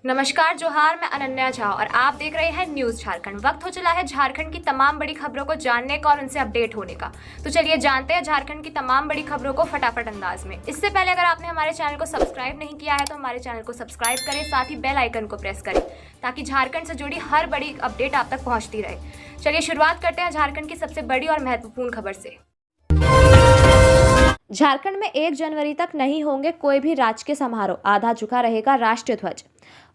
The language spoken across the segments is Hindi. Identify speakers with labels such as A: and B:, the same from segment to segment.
A: नमस्कार जोहार, मैं अनन्या झा और आप देख रहे हैं न्यूज झारखंड। वक्त हो चला है झारखंड की तमाम बड़ी खबरों को जानने का और उनसे अपडेट होने का। तो चलिए जानते हैं झारखंड की तमाम बड़ी खबरों को फटाफट अंदाज में। इससे पहले अगर आपने हमारे चैनल को सब्सक्राइब नहीं किया है तो हमारे चैनल को सब्सक्राइब करें, साथ ही बेल आइकन को प्रेस करें ताकि झारखंड से जुड़ी हर बड़ी अपडेट आप तक पहुंचती रहे। चलिए शुरुआत करते हैं झारखंड की सबसे बड़ी और महत्वपूर्ण खबर से। झारखंड में 1 जनवरी तक नहीं होंगे कोई भी राजकीय समारोह, आधा झुका रहेगा राष्ट्रीय ध्वज।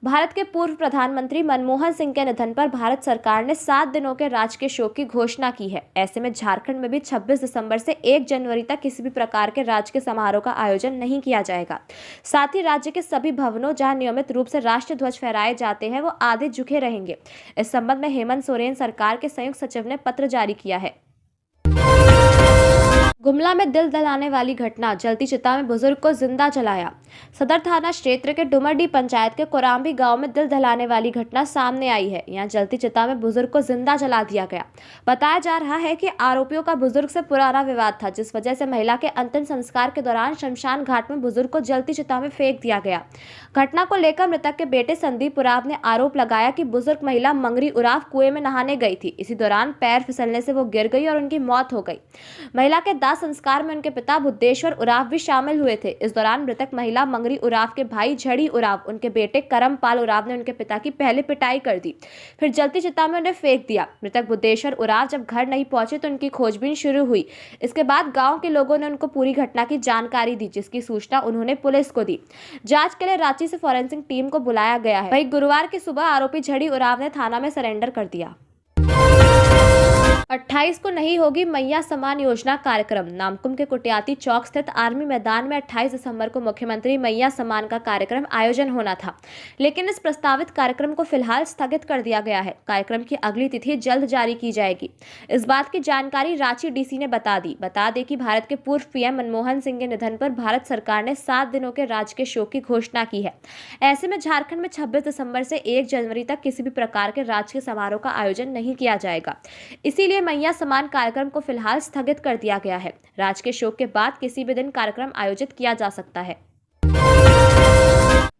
A: भारत के पूर्व प्रधानमंत्री मनमोहन सिंह के निधन पर भारत सरकार ने 7 दिनों के राजकीय शोक की घोषणा की है। ऐसे में झारखंड में भी 26 दिसंबर से 1 जनवरी तक किसी भी प्रकार के राजकीय समारोह का आयोजन नहीं किया जाएगा। साथ ही राज्य के सभी भवनों जहां नियमित रूप से राष्ट्रीय ध्वज फहराए जाते हैं वो आधे झुके रहेंगे। इस संबंध में हेमंत सोरेन सरकार के संयुक्त सचिव ने पत्र जारी किया है। गुमला में दिल दहलाने वाली घटना, जलती चिता में बुजुर्ग को जिंदा जलाया। सदर थाना क्षेत्र के डुमरडी पंचायत के कोराम्बी गांव में दिल दहलाने वाली घटना सामने आई है। यहां जलती चिता में बुजुर्ग को जिंदा जला दिया गया। बताया जा रहा है कि आरोपियों का बुजुर्ग से पुराना विवाद था, जिस वजह से महिला के अंतिम संस्कार के दौरान शमशान घाट में बुजुर्ग को जलती चिता में फेंक दिया गया। घटना को लेकर मृतक के बेटे संदीप उराव ने आरोप लगाया कि बुजुर्ग महिला मंगरी उराव कुएं में नहाने गई थी। इसी दौरान पैर फिसलने से वो गिर गई और उनकी मौत हो गई। महिला के संस्कार में उनके पिता बुद्धेश्वर उराव भी शामिल हुए थे। इस दौरान मृतक महिला मंगरी उराव के भाई झड़ी उराव, उनके बेटे करमपाल उराव ने उनके पिता की पहले पिटाई कर दी, फिर जलती चिता में उन्हें फेंक दिया। मृतक बुद्धेश्वर उराव जब घर नहीं पहुंचे तो उनकी खोजबीन शुरू हुई। इसके बाद गांव के लोगों ने उनको पूरी घटना की जानकारी दी, जिसकी सूचना उन्होंने पुलिस को दी। जांच के लिए रांची से फॉरेंसिक टीम को बुलाया गया है। वहीं गुरुवार की सुबह आरोपी झड़ी उराव ने थाना में सरेंडर कर दिया। 28 को नहीं होगी मैया सम्मान योजना कार्यक्रम। नामकुम के कुटियाती चौक स्थित आर्मी मैदान में 28 दिसंबर को मुख्यमंत्री मैया सम्मान का कार्यक्रम आयोजन होना था, लेकिन इस प्रस्तावित कार्यक्रम को फिलहाल स्थगित कर दिया गया है। कार्यक्रम की अगली तिथि जल्द जारी की जाएगी। इस बात की जानकारी रांची डीसी ने बता दें कि भारत के पूर्व पीएम मनमोहन सिंह के निधन पर भारत सरकार ने 7 दिनों के राजकीय शोक की घोषणा की है। ऐसे में झारखंड में 26 दिसंबर से 1 जनवरी तक किसी भी प्रकार के राजकीय समारोह का आयोजन नहीं किया जाएगा। इसीलिए मैया सम्मान कार्यक्रम को फिलहाल स्थगित कर दिया गया है। राजकीय शोक के बाद किसी भी दिन कार्यक्रम आयोजित किया जा सकता है।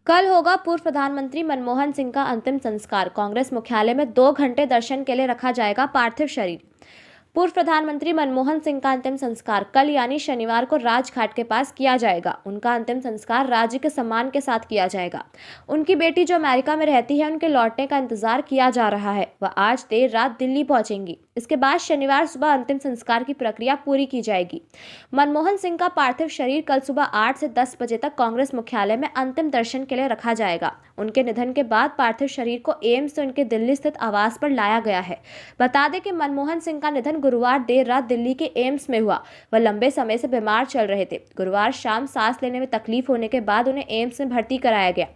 A: कल होगा पूर्व प्रधानमंत्री मनमोहन सिंह का अंतिम संस्कार। कांग्रेस मुख्यालय में 2 घंटे दर्शन के लिए रखा जाएगा पार्थिव शरीर। पूर्व प्रधानमंत्री मनमोहन सिंह का अंतिम संस्कार कल यानी शनिवार को राजघाट के पास किया जाएगा। उनका अंतिम संस्कार राज्य के सम्मान के साथ किया जाएगा। उनकी बेटी जो अमेरिका में रहती है, उनके लौटने का इंतजार किया जा रहा है। वह आज देर रात दिल्ली पहुंचेंगी। इसके बाद शनिवार सुबह अंतिम संस्कार की प्रक्रिया पूरी की जाएगी। मनमोहन सिंह का पार्थिव शरीर कल सुबह 8 से 10 बजे तक कांग्रेस मुख्यालय में अंतिम दर्शन के लिए रखा जाएगा। उनके निधन के बाद पार्थिव शरीर को एम्स से उनके दिल्ली स्थित आवास पर लाया गया है। बता दें कि मनमोहन सिंह का निधन गुरुवार देर रात दिल्ली के एम्स में हुआ। वह लंबे समय से बीमार चल रहे थे। गुरुवार शाम सांस लेने में तकलीफ होने के बाद उन्हें एम्स में भर्ती कराया गया।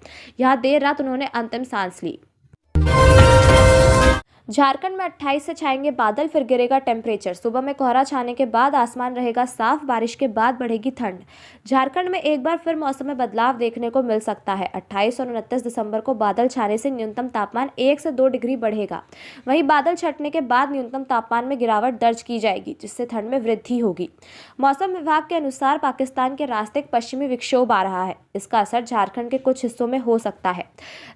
A: यहाँ देर रात उन्होंने अंतिम सांस ली। झारखंड में 28 से छाएंगे बादल, फिर गिरेगा टेम्परेचर। सुबह में कोहरा छाने के बाद आसमान रहेगा साफ, बारिश के बाद बढ़ेगी ठंड। झारखंड में एक बार फिर मौसम में बदलाव देखने को मिल सकता है। 28 और 29 दिसंबर को बादल छाने से न्यूनतम तापमान 1 से 2 डिग्री बढ़ेगा। वहीं बादल छटने के बाद न्यूनतम तापमान में गिरावट दर्ज की जाएगी, जिससे ठंड में वृद्धि होगी। मौसम विभाग के अनुसार पाकिस्तान के रास्ते एक पश्चिमी विक्षोभ आ रहा है। इसका असर झारखंड के कुछ हिस्सों में हो सकता है।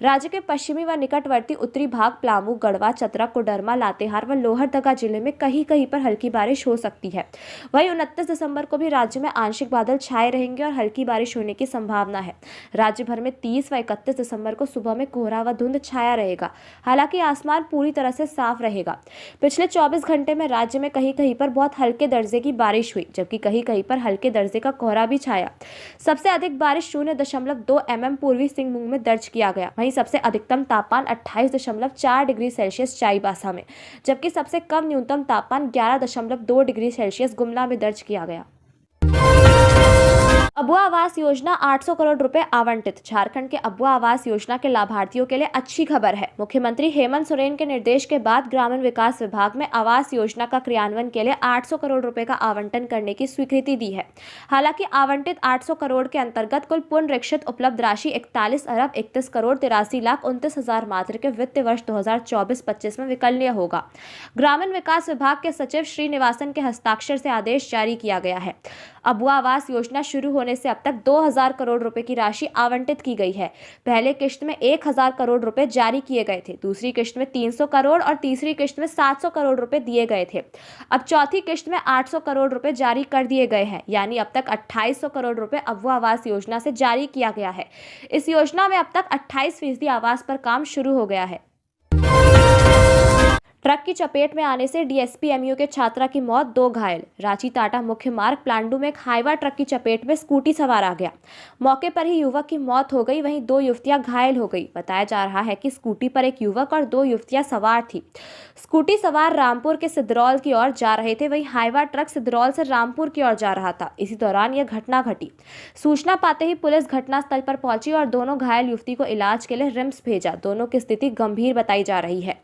A: राज्य के पश्चिमी व निकटवर्ती उत्तरी भाग पलामू, गढ़वा, चतरा, कोडरमा, लातेहार व लोहरदगा जिले में कहीं कहीं पर हल्की बारिश हो सकती है। वहीं 29 दिसंबर को भी राज्य में आंशिक बादल छाए रहेंगे और हल्की बारिश होने की संभावना है। राज्य भर में 30 व 31 दिसंबर को सुबह में कोहरा व धुंध छाया रहेगा। हालांकि आसमान पूरी तरह से साफ रहेगा। पिछले 24 घंटे में राज्य में कहीं कहीं पर बहुत हल्के दर्जे की बारिश हुई, जबकि कहीं कहीं पर हल्के दर्जे का कोहरा भी छाया। सबसे अधिक बारिश 0.2 mm पूर्वी सिंहभूम में दर्ज किया गया। वहीं सबसे अधिकतम तापमान 28.4 डिग्री सेल्सियस चाईबासा में, जबकि सबसे कम न्यूनतम तापमान 11.2 डिग्री सेल्सियस गुमला में दर्ज किया गया। अबुआ आवास योजना 800 करोड़ रुपए आवंटित। झारखंड के अबुआ आवास योजना के लाभार्थियों के लिए अच्छी खबर है। मुख्यमंत्री हेमंत सोरेन के निर्देश के बाद ग्रामीण विकास विभाग में आवास योजना का क्रियान्वयन के लिए 800 करोड़ रुपए का आवंटन करने की स्वीकृति दी है। हालांकि आवंटित 800 करोड़ के अंतर्गत कुल पुनरीक्षित उपलब्ध राशि 41 अरब 31 करोड़ 83 लाख 29 हजार मात्र के वित्तीय वर्ष 2024-25 में विकलनीय होगा। ग्रामीण विकास विभाग के सचिव श्रीनिवासन के हस्ताक्षर से आदेश जारी किया गया है। अबुआ आवास योजना शुरू होने होने से अब तक 2000 करोड़ रुपए की राशि आवंटित की गई है। पहले किश्त में 1000 करोड़ रुपए जारी किए गए थे, दूसरी किश्त में 300 करोड़ और तीसरी किश्त में 700 करोड़ रुपए दिए गए थे। अब चौथी किश्त में 800 करोड़ रुपए जारी कर दिए गए हैं, यानी अब तक 2800 करोड़ रुपए अव्वा आवास योजना से जारी किया गया है। इस योजना में अब तक 28% आवास पर काम शुरू हो गया है। ट्रक की चपेट में आने से डीएसपी-एमयू के छात्रा की मौत, 2 घायल। रांची टाटा मुख्य मार्ग प्लांडू में एक हाईवा ट्रक की चपेट में स्कूटी सवार आ गया। मौके पर ही युवक की मौत हो गई, वहीं 2 युवतियां घायल हो गई। बताया जा रहा है कि स्कूटी पर एक युवक और 2 युवतियां सवार थी। स्कूटी सवार रामपुर के सिद्रौल की ओर जा रहे थे, वहीं हाईवा ट्रक सिद्रौल से रामपुर की ओर जा रहा था। इसी दौरान यह घटना घटी। सूचना पाते ही पुलिस घटनास्थल पर पहुंची और दोनों घायल युवती को इलाज के लिए रिम्स भेजा। दोनों की स्थिति गंभीर बताई जा रही है।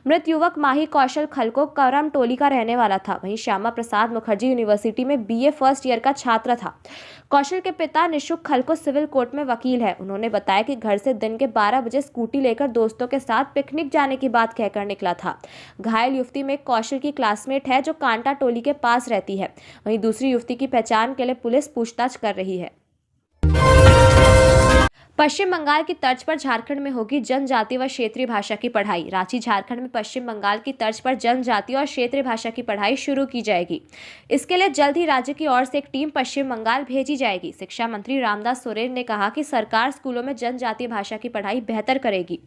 A: मृत युवक माही कौशल खलको करम टोली का रहने वाला था। वहीं श्यामा प्रसाद मुखर्जी यूनिवर्सिटी में बीए फर्स्ट ईयर का छात्र था। कौशल के पिता निशुक खलको सिविल कोर्ट में वकील है। उन्होंने बताया कि घर से दिन के 12 बजे स्कूटी लेकर दोस्तों के साथ पिकनिक जाने की बात कहकर निकला था। घायल युवती में कौशल की क्लासमेट है जो कांटा टोली के पास रहती है। वहीं दूसरी युवती की पहचान के लिए पुलिस पूछताछ कर रही है। पश्चिम बंगाल की तर्ज पर झारखंड में होगी जनजातीय व क्षेत्रीय भाषा की पढ़ाई। रांची झारखंड में पश्चिम बंगाल की तर्ज पर जनजातीय और क्षेत्रीय भाषा की पढ़ाई शुरू की जाएगी। इसके लिए जल्द ही राज्य की ओर से एक टीम पश्चिम बंगाल भेजी जाएगी। शिक्षा मंत्री रामदास सोरेन ने कहा कि सरकार स्कूलों में जनजातीय भाषा की पढ़ाई बेहतर करेगी।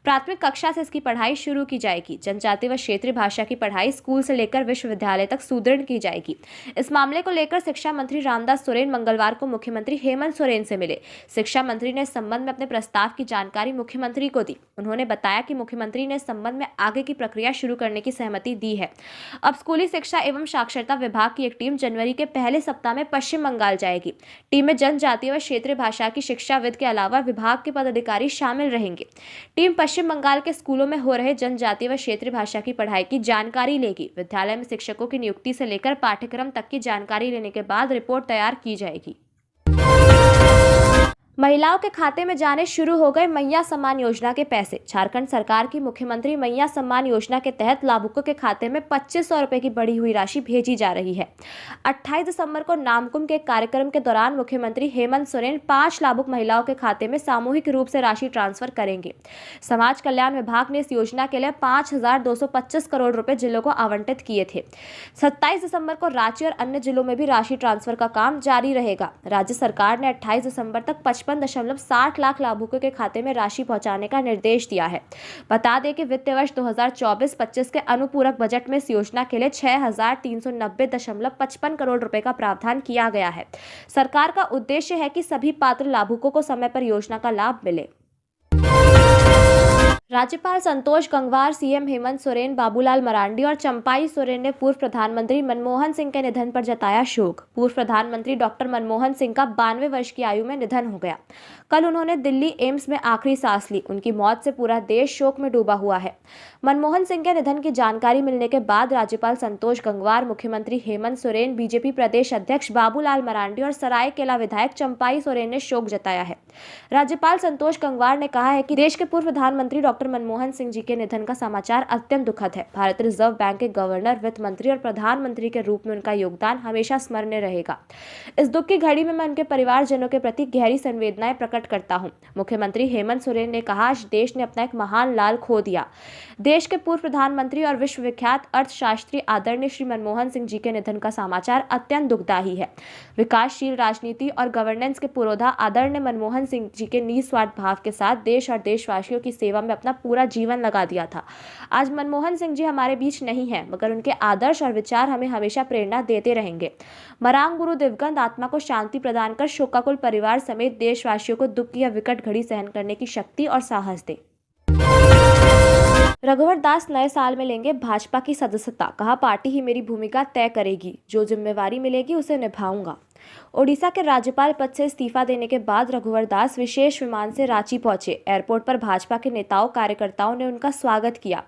A: प्राथमिक कक्षा से इसकी पढ़ाई शुरू की जाएगी। जनजातीय व क्षेत्रीय भाषा की पढ़ाई स्कूल से लेकर विश्वविद्यालय तक सुदृढ़ की जाएगी। इस मामले को लेकर शिक्षा मंत्री रामदास सोरेन मंगलवार को मुख्यमंत्री हेमंत सोरेन से मिले। शिक्षा मंत्री ने संबंध में अपने प्रस्ताव की जानकारी मुख्यमंत्री को दी। उन्होंने बताया कि मुख्यमंत्री ने संबंध में आगे की प्रक्रिया शुरू करने की सहमति दी है। अब स्कूली शिक्षा एवं साक्षरता विभाग की एक टीम जनवरी के पहले सप्ताह में पश्चिम बंगाल जाएगी। टीम में जनजातीय व क्षेत्रीय भाषा की शिक्षाविद के अलावा विभाग के पदाधिकारी शामिल रहेंगे। टीम पश्चिम बंगाल के स्कूलों में हो रहे जनजातीय व क्षेत्रीय भाषा की पढ़ाई की जानकारी लेगी। विद्यालय में शिक्षकों की नियुक्ति से लेकर पाठ्यक्रम तक की जानकारी लेने के बाद रिपोर्ट तैयार की जाएगी। महिलाओं के खाते में जाने शुरू हो गए मैया सम्मान योजना के पैसे। झारखंड सरकार की मुख्यमंत्री मैया सम्मान योजना के तहत लाभुकों के खाते में 2500 रुपए की बढ़ी हुई राशि भेजी जा रही है। 28 दिसंबर को नामकुम के कार्यक्रम के दौरान मुख्यमंत्री हेमंत सोरेन 5 लाभुक महिलाओं के खाते में सामूहिक रूप से राशि ट्रांसफर करेंगे। समाज कल्याण विभाग ने इस योजना के लिए 5225 करोड़ रुपए जिलों को आवंटित किए थे। 27 दिसंबर को रांची और अन्य जिलों में भी राशि ट्रांसफर का काम जारी रहेगा। राज्य सरकार ने 28 दिसंबर तक 55.60 लाख लाभुकों के खाते में राशि पहुंचाने का निर्देश दिया है। बता दें कि वित्त वर्ष 2024-25 के अनुपूरक बजट में इस योजना के लिए 6390.55 करोड़ रुपए का प्रावधान किया गया है। सरकार का उद्देश्य है कि सभी पात्र लाभुकों को समय पर योजना का लाभ मिले। राज्यपाल संतोष गंगवार, सीएम हेमंत सोरेन, बाबूलाल मरांडी और चंपाई सोरेन ने पूर्व प्रधानमंत्री मनमोहन सिंह के निधन पर जताया शोक। पूर्व प्रधानमंत्री डॉक्टर मनमोहन सिंह का 92 वर्ष की आयु में निधन हो गया। कल उन्होंने दिल्ली एम्स में आखिरी सांस ली। उनकी मौत से पूरा देश शोक में डूबा हुआ है। मनमोहन सिंह के निधन की जानकारी मिलने के बाद राज्यपाल संतोष गंगवार, मुख्यमंत्री हेमंत सोरेन, बीजेपी प्रदेश अध्यक्ष बाबूलाल मरांडी और सरायकेला विधायक चंपाई सोरेन ने शोक जताया है। राज्यपाल संतोष गंगवार ने कहा है कि देश के पूर्व प्रधानमंत्री डॉक्टर मनमोहन सिंह जी के निधन का समाचार अत्यंत दुखद है। भारतीय रिजर्व बैंक के गवर्नर, वित्त मंत्री और प्रधानमंत्री के रूप में उनका योगदान हमेशा स्मरणीय रहेगा। इस दुख की घड़ी में मैं उनके परिवारजनों के प्रति गहरी संवेदनाएं प्रकट करता हूं। मुख्यमंत्री हेमंत सोरेन ने कहा, आज देश ने अपना एक महान लाल खो दिया। देश के पूर्व प्रधानमंत्री और विश्वविख्यात अर्थशास्त्री आदरणीय श्री मनमोहन सिंह जी के निधन का समाचार अत्यंत दुखदायी है। विकासशील राजनीति और गवर्नेंस के पुरोधा आदरणीय मनमोहन सिंह जी के निस्वार्थ भाव के साथ देश और देशवासियों की सेवा में अपना पूरा जीवन लगा दिया था। आज मनमोहन सिंह जी हमारे बीच नहीं है, मगर उनके आदर्श और विचार हमें हमेशा प्रेरणा देते रहेंगे। मरांग गुरु दिवंगत आत्मा को शांति प्रदान कर शोकाकुल परिवार समेत देशवासियों को दुख की यह विकट घड़ी सहन करने की शक्ति और साहस दे। रघुवर दास नए साल में लेंगे भाजपा की सदस्यता। कहा, पार्टी ही मेरी भूमिका तय करेगी, जो जिम्मेवारी मिलेगी उसे निभाऊंगा। ओडिशा के राज्यपाल पद से इस्तीफा देने के बाद रघुवर दास विशेष विमान से रांची पहुंचे। एयरपोर्ट पर भाजपा के नेताओं कार्यकर्ताओं ने उनका स्वागत किया।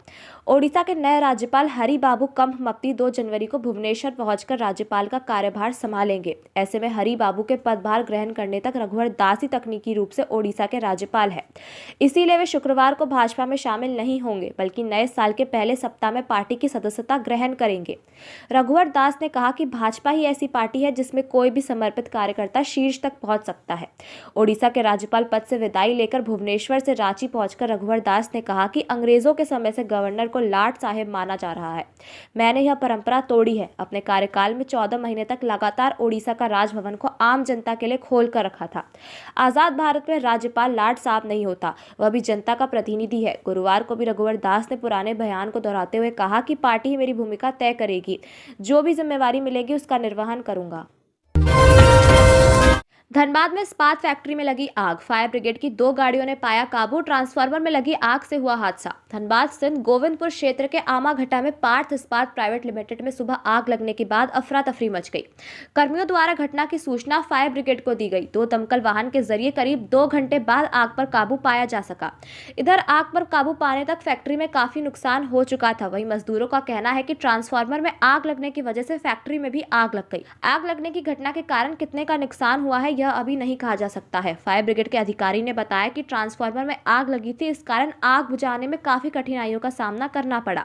A: ओडिशा के नए राज्यपाल हरि बाबू कंभमक्ति 2 जनवरी को भुवनेश्वर पहुंचकर राज्यपाल का कार्यभार संभालेंगे। ऐसे में हरि बाबू के पदभार ग्रहण करने तक रघुवर दास ही तकनीकी रूप से ओडिशा के राज्यपाल है। इसीलिए वे शुक्रवार को भाजपा में शामिल नहीं होंगे, बल्कि नए साल के पहले सप्ताह में पार्टी की सदस्यता ग्रहण करेंगे। रघुवर दास ने कहा कि भाजपा ही ऐसी पार्टी है जिसमें कोई भी भी समर्पित कार्यकर्ता शीर्ष तक पहुंच सकता है। ओडिशा के राज्यपाल पद से विदाई लेकर भुवनेश्वर से रांची पहुंचकर रघुवर दास ने कहा कि अंग्रेजों के समय से गवर्नर को लाट साहेब माना जा रहा है। मैंने यह परंपरा तोड़ी है। अपने कार्यकाल में 14 महीने तक लगातार ओडिशा का राजभवन को आम जनता के लिए खोल कर रखा था। आजाद भारत में राज्यपाल लाट साहब नहीं होता, वह भी जनता का प्रतिनिधि है। गुरुवार को भी रघुवर दास ने पुराने बयान को दोहराते हुए कहा कि पार्टी ही मेरी भूमिका तय करेगी, जो भी जिम्मेवारी मिलेगी उसका निर्वहन करूंगा। धनबाद में इस्पात फैक्ट्री में लगी आग, फायर ब्रिगेड की 2 गाड़ियों ने पाया काबू। ट्रांसफार्मर में लगी आग से हुआ हादसा। धनबाद स्थित गोविंदपुर क्षेत्र के आमाघटा में पार्थ इस्पात प्राइवेट लिमिटेड में सुबह आग लगने के बाद अफरा तफरी मच गई। कर्मियों द्वारा घटना की सूचना फायर ब्रिगेड को दी गई। 2 दमकल वाहन के जरिए करीब 2 घंटे बाद आग पर काबू पाया जा सका। इधर आग पर काबू पाने तक फैक्ट्री में काफी नुकसान हो चुका था। वहीं मजदूरों का कहना है कि ट्रांसफार्मर में आग लगने की वजह से फैक्ट्री में भी आग लग गई। आग लगने की घटना के कारण कितने का नुकसान हुआ है यह अभी नहीं कहा जा सकता है। फायर ब्रिगेड के अधिकारी ने बताया कि ट्रांसफार्मर में आग लगी थी, इस कारण आग बुझाने में काफी कठिनाइयों का सामना करना पड़ा।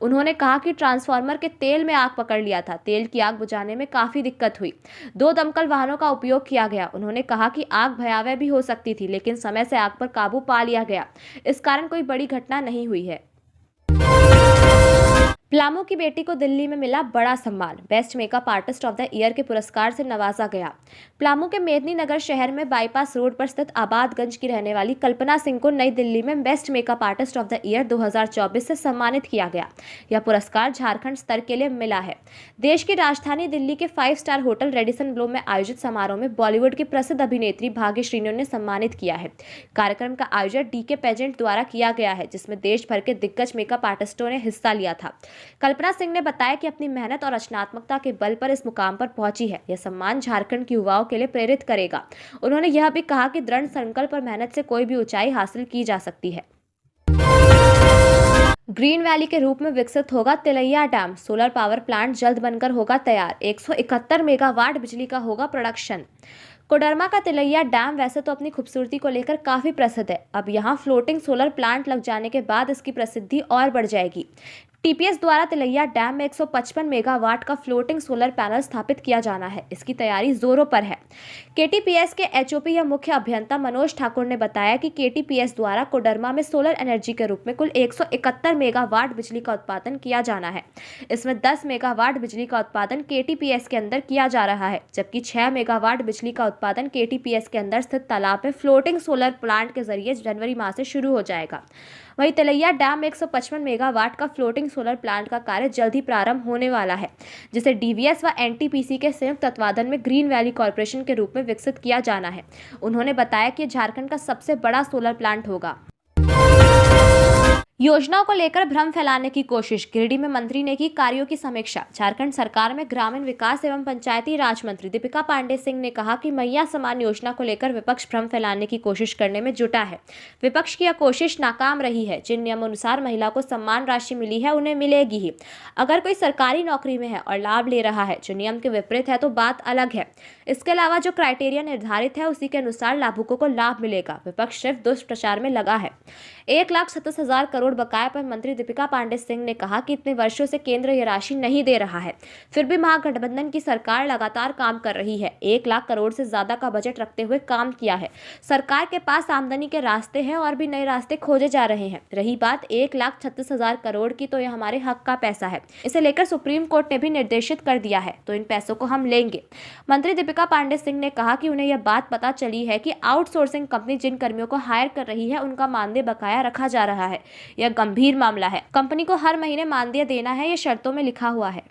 A: उन्होंने कहा कि ट्रांसफार्मर के तेल में आग पकड़ लिया था। तेल की आग बुझाने में काफी दिक्कत हुई। 2 दमकल वाहनों का उपयोग किया गया। उन्होंने कहा कि आग भयावह भी हो सकती थी, लेकिन समय से आग पर काबू पा लिया गया। इस कारण कोई बड़ी घटना नहीं हुई है। प्लामो की बेटी को दिल्ली में मिला बड़ा सम्मान। Best makeup artist of the year के पुरस्कार से नवाजा गया। प्लामो के मेदिनी नगर शहर में बाईपास रोड पर स्थित आबादगंज की रहने वाली कल्पना सिंह को नई दिल्ली में best makeup artist of the year 2024 से सम्मानित किया गया। यह पुरस्कार झारखंड स्तर के लिए मिला है। देश की राजधानी दिल्ली के 5 स्टार होटल रेडिसन ब्लो में आयोजित समारोह में बॉलीवुड की प्रसिद्ध अभिनेत्री भाग्यश्री ने सम्मानित किया है। कार्यक्रम का आयोजन डीके पेजेंट द्वारा किया गया है, जिसमें देश भर के दिग्गज मेकअप आर्टिस्टों ने हिस्सा लिया था। कल्पना सिंह ने बताया कि अपनी मेहनत और रचनात्मकता के बल पर इस मुकाम पर पहुंची है। यह सम्मान झारखंड के युवाओं के लिए प्रेरित करेगा। उन्होंने यह भी कहा कि दृढ़ संकल्प और मेहनत से कोई भी ऊंचाई हासिल की जा सकती है। ग्रीन वैली के रूप में विकसित होगा Tilaiya dam. Solar power plant जल्द बनकर होगा तैयार। 171 मेगावाट बिजली का होगा प्रोडक्शन। कोडरमा का तिलैया डैम वैसे तो अपनी खूबसूरती को लेकर काफी प्रसिद्ध है। अब यहाँ फ्लोटिंग सोलर प्लांट लग जाने के बाद इसकी प्रसिद्धि और बढ़ जाएगी। टीपीएस द्वारा तिलैया डैम में 155 मेगावाट का फ्लोटिंग सोलर पैनल स्थापित किया जाना है। इसकी तैयारी जोरों पर है। केटीपीएस के एचओपी या मुख्य अभियंता मनोज ठाकुर ने बताया कि केटीपीएस द्वारा कोडरमा में सोलर एनर्जी के रूप में कुल 171 मेगावाट बिजली का उत्पादन किया जाना है। इसमें 10 मेगावाट बिजली का उत्पादन केटीपीएस के अंदर किया जा रहा है, जबकि 6 मेगावाट बिजली का उत्पादन केटीपीएस के अंदर स्थित तालाब में फ्लोटिंग सोलर प्लांट के जरिए जनवरी माह से शुरू हो जाएगा। वहीं तिलैया डैम में 155 मेगावाट का फ्लोटिंग सोलर प्लांट का कार्य जल्द ही प्रारंभ होने वाला है, जिसे डीवीएस व एनटीपीसी के संयुक्त तत्वाधान में ग्रीन वैली कॉर्पोरेशन के रूप में विकसित किया जाना है। उन्होंने बताया कि झारखंड का सबसे बड़ा सोलर प्लांट होगा। योजनाओं को लेकर भ्रम फैलाने की कोशिश। गिरिडीह में मंत्री ने की कार्यों की समीक्षा। झारखंड सरकार में ग्रामीण विकास एवं पंचायती राज मंत्री दीपिका पांडे सिंह ने कहा कि मैया समान योजना को लेकर विपक्ष भ्रम फैलाने की कोशिश करने में जुटा है। विपक्ष की यह कोशिश नाकाम रही है। जिन नियमानुसार महिला को सम्मान राशि मिली है उन्हें मिलेगी ही। अगर कोई सरकारी नौकरी में है और लाभ ले रहा है जो नियम के विपरीत है तो बात अलग है। इसके अलावा जो क्राइटेरिया निर्धारित है उसी के अनुसार लाभुकों को लाभ मिलेगा। विपक्ष सिर्फ दुष्प्रचार में लगा है। 1,37,000 करोड़ बकाया पर मंत्री दीपिका पांडे सिंह ने कहा कि इतने वर्षों से केंद्र ये राशि नहीं दे रहा है, फिर भी महागठबंधन की सरकार लगातार काम कर रही है। 1 लाख करोड़ से ज्यादा का बजट रखते हुए काम किया है। सरकार के पास आमदनी के रास्ते हैं और भी नए रास्ते खोजे जा रहे हैं। रही बात 1,36,000 करोड़ की, तो यह हमारे हक का पैसा है। इसे लेकर सुप्रीम कोर्ट ने भी निर्देशित कर दिया है, तो इन पैसों को हम लेंगे। मंत्री दीपिका पांडे सिंह ने कहा कि उन्हें यह बात पता चली है कि आउटसोर्सिंग कंपनी जिन कर्मियों को हायर कर रही है उनका मानदेय बकाया रखा जा रहा है। यह गंभीर मामला है। कंपनी को हर महीने मानदेय देना है, यह शर्तों में लिखा हुआ है।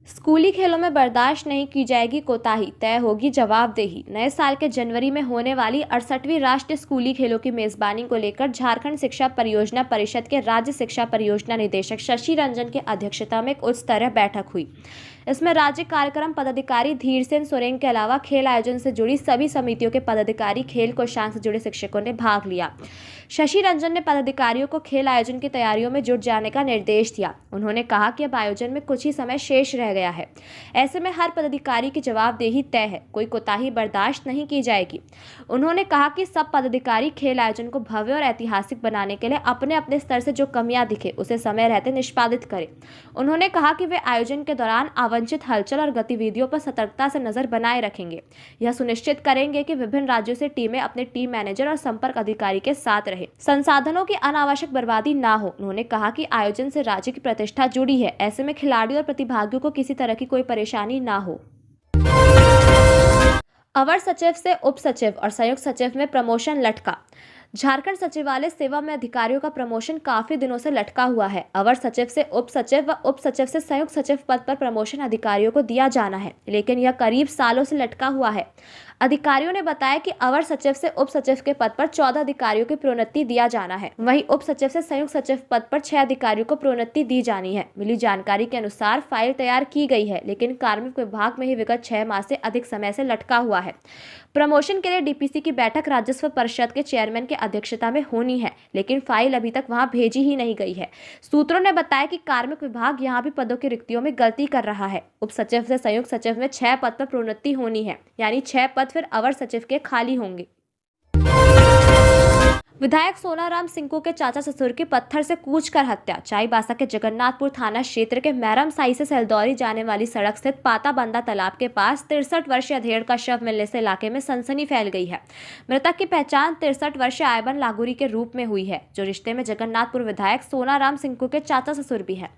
A: स्कूली खेलों में बर्दाश्त नहीं की जाएगी कोताही, तय होगी जवाबदेही। नए साल के जनवरी में होने वाली 68वीं राष्ट्रीय स्कूली खेलों की मेजबानी को लेकर झारखंड शिक्षा परियोजना परिषद के राज्य शिक्षा परियोजना निदेशक शशि रंजन की अध्यक्षता में एक उच्च स्तरीय बैठक हुई। इसमें राज्य कार्यक्रम पदाधिकारी धीर सेन सोरेंग के अलावा खेल आयोजन से जुड़ी सभी समितियों के पदाधिकारी, खेल कोषांग से जुड़े शिक्षकों ने भाग लिया। शशि रंजन ने पदाधिकारियों को खेल आयोजन की तैयारियों में जुट जाने का निर्देश दिया। उन्होंने कहा कि अब आयोजन में कुछ ही समय शेष रह गया है, ऐसे में हर पदाधिकारी की जवाबदेही तय है, कोई कोताही बर्दाश्त नहीं की जाएगी। उन्होंने कहा कि सब पदाधिकारी खेल आयोजन को भव्य और ऐतिहासिक बनाने के लिए अपने अपने स्तर से जो कमियां दिखे उसे समय रहते निष्पादित करें। उन्होंने कहा कि वे आयोजन के दौरान अवांछित हलचल और गतिविधियों पर सतर्कता से नजर बनाए रखेंगे। यह सुनिश्चित करेंगे कि विभिन्न राज्यों से टीमें अपने टीम मैनेजर और संपर्क अधिकारी के साथ रहे, संसाधनों की अनावश्यक बर्बादी ना हो। उन्होंने कहा कि आयोजन से राज्य की प्रतिष्ठा जुड़ी है, ऐसे में खिलाड़ियों और प्रतिभागियों को किसी तरह की कोई परेशानी ना हो। अवर सचिव से उप सचिव और संयुक्त सचिव में प्रमोशन लटका। झारखंड सचिवालय सेवा में अधिकारियों का प्रमोशन काफी दिनों से लटका हुआ है। अवर सचिव से उप सचिव व उप सचिव से संयुक्त सचिव पद पर प्रमोशन अधिकारियों को दिया जाना है, लेकिन यह करीब सालों से लटका हुआ है। अधिकारियों ने बताया कि अवर सचिव से उप सचिव के पद पर 14 अधिकारियों की प्रोन्नति दिया जाना है, वहीं उप सचिव से संयुक्त सचिव पद पर 6 अधिकारियों को प्रोन्नति दी जानी है। मिली जानकारी के अनुसार फाइल तैयार की गई है, लेकिन कार्मिक विभाग में ही विगत 6 माह से अधिक समय से लटका हुआ है। प्रमोशन के लिए डीपीसी की बैठक राजस्व परिषद के चेयरमैन के अध्यक्षता में होनी है, लेकिन फाइल अभी तक वहां भेजी ही नहीं गई है। सूत्रों ने बताया कि कार्मिक विभाग यहां भी पदों की रिक्तियों में गलती कर रहा है। उप सचिव से संयुक्त सचिव में 6 पद पर प्रोन्नति होनी है, यानी 6 पद फिर अवर सचिव के खाली होंगे। विधायक सोनाराम सिंकू के चाचा ससुर की पत्थर से कूचकर हत्या। चाईबासा के जगन्नाथपुर थाना क्षेत्र के मैरम साई से सैलदौरी जाने वाली सड़क स्थित पाताबंदा तालाब के पास 63 वर्षीय अधेड़ का शव मिलने से इलाके में सनसनी फैल गई है। मृतक की पहचान 63 वर्षीय आयबन लागुरी के रूप में हुई है, जो रिश्ते में जगन्नाथपुर विधायक सोनाराम सिंकू के चाचा ससुर भी है।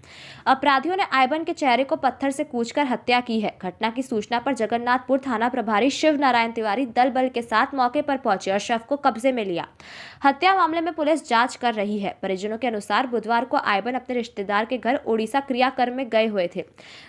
A: अपराधियों ने आयबन के चेहरे को पत्थर से कूचकर हत्या की है। घटना की सूचना पर जगन्नाथपुर थाना प्रभारी शिव नारायण तिवारी दल बल के साथ मौके पर पहुंचे और शव को कब्जे में लिया। हत्या मामले में पुलिस जांच कर रही है। परिजनों के अनुसार बुधवार को आयबन अपने रिश्तेदार के घर ओडिशा क्रियाकर्म में गए हुए थे।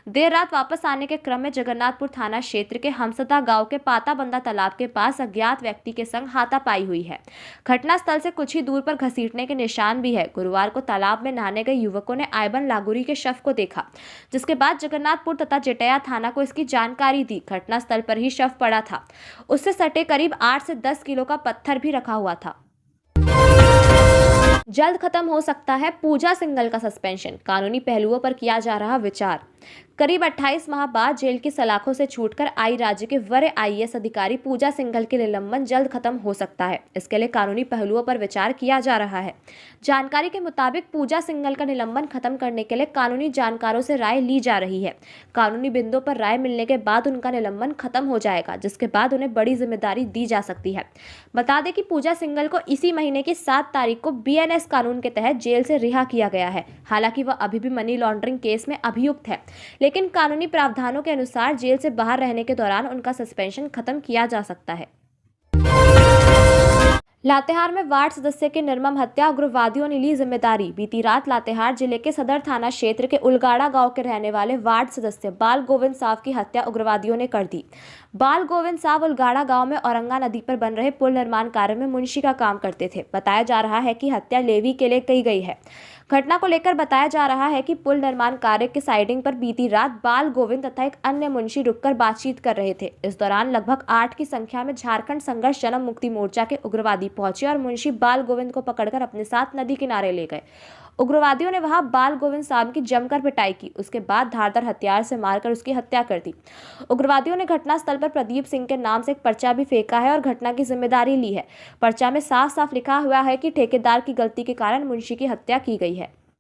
A: देर रात वापस आने के क्रम में जगन्नाथपुर थाना क्षेत्र के हमसदा गांव के पाताबंदा तालाब के पास अज्ञात व्यक्ति के संग हाथापाई हुई है। घटनास्थल से कुछ ही दूर पर घसीटने के निशान भी है। गुरुवार को तालाब में नहाने गए युवकों ने आयबन लागुरी के शव को देखा, जिसके बाद जगन्नाथपुर तथा जेटैया थाना को इसकी जानकारी दी। घटनास्थल पर ही शव पड़ा था। उससे सटे करीब 8 से 10 किलो का पत्थर भी रखा हुआ था। जल्द खत्म हो सकता है पूजा सिंघल का सस्पेंशन, कानूनी पहलुओं पर किया जा रहा विचार। करीब 28 माह बाद जेल की सलाखों से छूटकर आई राज्य के वरीय आईएएस अधिकारी पूजा सिंघल के निलंबन जल्द खत्म हो सकता है। इसके लिए कानूनी पहलुओं पर विचार किया जा रहा है। जानकारी के मुताबिक पूजा सिंघल का निलंबन खत्म करने के लिए कानूनी जानकारों से राय ली जा रही है। कानूनी बिंदुओं पर राय मिलने के बाद उनका निलंबन खत्म हो जाएगा, जिसके बाद उन्हें बड़ी जिम्मेदारी दी जा सकती है। बता दें कि पूजा सिंघल को इसी महीने की 7 तारीख को बीएनएस कानून के तहत जेल से रिहा किया गया है। हालांकि वह अभी भी मनी लॉन्ड्रिंग केस में अभियुक्त है, लेकिन कानूनी प्रावधानों के अनुसार जेल से बाहर रहने के दौरान उनका सस्पेंशन खत्म किया जा सकता है। लातेहार में वार्ड सदस्य की निर्मम हत्या, उग्रवादियों ने ली जिम्मेदारी। बीती रात लातेहार जिले के सदर थाना क्षेत्र के उलगाड़ा गांव के रहने वाले वार्ड सदस्य बाल गोविंद साव की हत्या उग्रवादियों ने कर दी। बाल गोविंद साव उलगाड़ा गांव में औरंगा नदी पर बन रहे पुल निर्माण कार्य में मुंशी का काम करते थे। बताया जा रहा है कि हत्या लेवी के लिए की गई है। घटना को लेकर बताया जा रहा है कि पुल निर्माण कार्य के साइडिंग पर बीती रात बाल गोविंद तथा एक अन्य मुंशी रुककर बातचीत कर रहे थे। इस दौरान लगभग 8 की संख्या में झारखंड संघर्ष जन मुक्ति मोर्चा के उग्रवादी पहुंचे और मुंशी बाल गोविंद को पकड़कर अपने साथ नदी किनारे ले गए। उग्रवादियों ने वहां बाल गोविंद साहब की जमकर पिटाई की। उसके बाद धारदार हथियार से मारकर उसकी हत्या कर दी। उग्रवादियों ने घटनास्थल पर प्रदीप सिंह के नाम से एक पर्चा भी फेंका है और घटना की जिम्मेदारी ली है। पर्चा में साफ साफ लिखा हुआ है कि ठेकेदार की गलती के कारण मुंशी की हत्या की गई है।